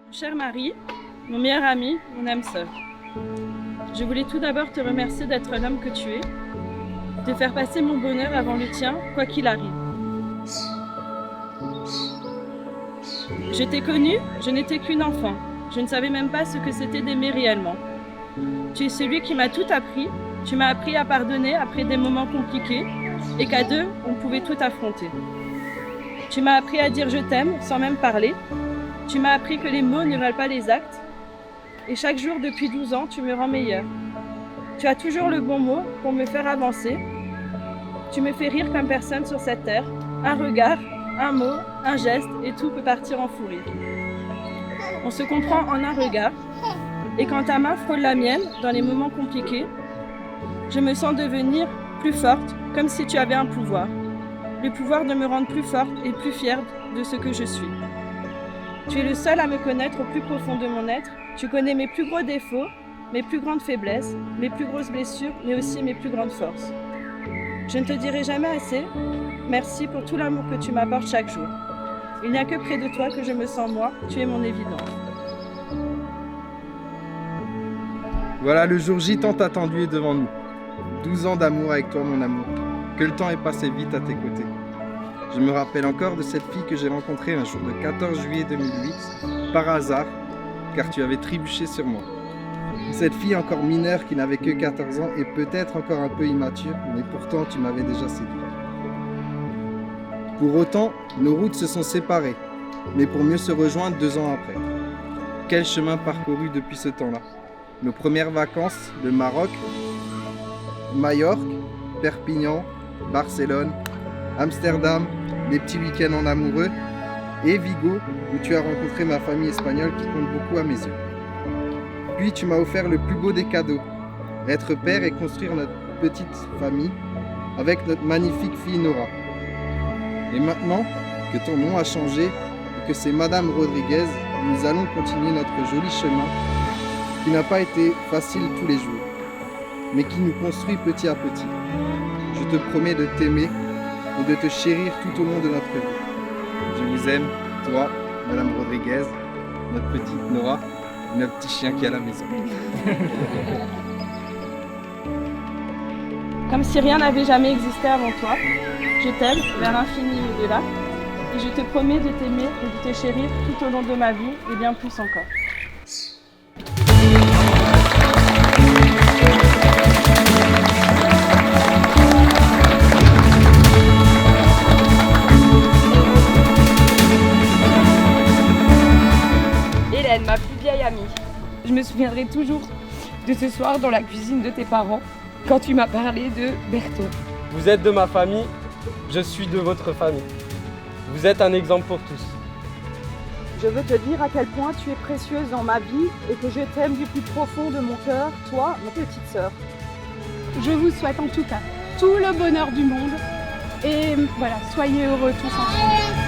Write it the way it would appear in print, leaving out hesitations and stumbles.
Chère Marie, mon meilleur ami, mon âme sœur, je voulais tout d'abord te remercier d'être l'homme que tu es, de faire passer mon bonheur avant le tien, quoi qu'il arrive. Je t'ai connu, je n'étais qu'une enfant, je ne savais même pas ce que c'était d'aimer réellement. Tu es celui qui m'a tout appris, tu m'as appris à pardonner après des moments compliqués et qu'à deux, on pouvait tout affronter. Tu m'as appris à dire je t'aime sans même parler. Tu m'as appris que les mots ne valent pas les actes. Et chaque jour depuis 12 ans, tu me rends meilleure. Tu as toujours le bon mot pour me faire avancer. Tu me fais rire comme personne sur cette terre. Un regard, un mot, un geste et tout peut partir en fou rire. On se comprend en un regard. Et quand ta main frôle la mienne dans les moments compliqués, je me sens devenir plus forte, comme si tu avais un pouvoir. Le pouvoir de me rendre plus forte et plus fière de ce que je suis. Tu es le seul à me connaître au plus profond de mon être. Tu connais mes plus gros défauts, mes plus grandes faiblesses, mes plus grosses blessures, mais aussi mes plus grandes forces. Je ne te dirai jamais assez, merci pour tout l'amour que tu m'apportes chaque jour. Il n'y a que près de toi que je me sens moi, tu es mon évidence. Voilà, le jour J tant attendu est devant nous. 12 ans d'amour avec toi, mon amour. Que le temps est passé vite à tes côtés. Je me rappelle encore de cette fille que j'ai rencontrée un jour de 14 juillet 2008, par hasard, car tu avais trébuché sur moi. Cette fille encore mineure qui n'avait que 14 ans et peut-être encore un peu immature, mais pourtant tu m'avais déjà séduit. Pour autant, nos routes se sont séparées, mais pour mieux se rejoindre 2 ans après. Quel chemin parcouru depuis ce temps-là. Nos premières vacances, le Maroc, Majorque, Perpignan, Barcelone, Amsterdam, les petits week-ends en amoureux, et Vigo, où tu as rencontré ma famille espagnole qui compte beaucoup à mes yeux. Puis tu m'as offert le plus beau des cadeaux, être père et construire notre petite famille avec notre magnifique fille Nora. Et maintenant que ton nom a changé et que c'est Madame Rodriguez, nous allons continuer notre joli chemin qui n'a pas été facile tous les jours, mais qui nous construit petit à petit. Je te promets de t'aimer et de te chérir tout au long de notre vie. Je vous aime, toi, Madame Rodriguez, notre petite Nora, et notre petit chien qui est à la maison. Comme si rien n'avait jamais existé avant toi, je t'aime vers l'infini et au-delà, et je te promets de t'aimer et de te chérir tout au long de ma vie et bien plus encore. Hélène, ma plus vieille amie. Je me souviendrai toujours de ce soir dans la cuisine de tes parents, quand tu m'as parlé de Berthaud. Vous êtes de ma famille, je suis de votre famille. Vous êtes un exemple pour tous. Je veux te dire à quel point tu es précieuse dans ma vie et que je t'aime du plus profond de mon cœur, toi, ma petite sœur. Je vous souhaite en tout cas tout le bonheur du monde et voilà, soyez heureux tous ensemble.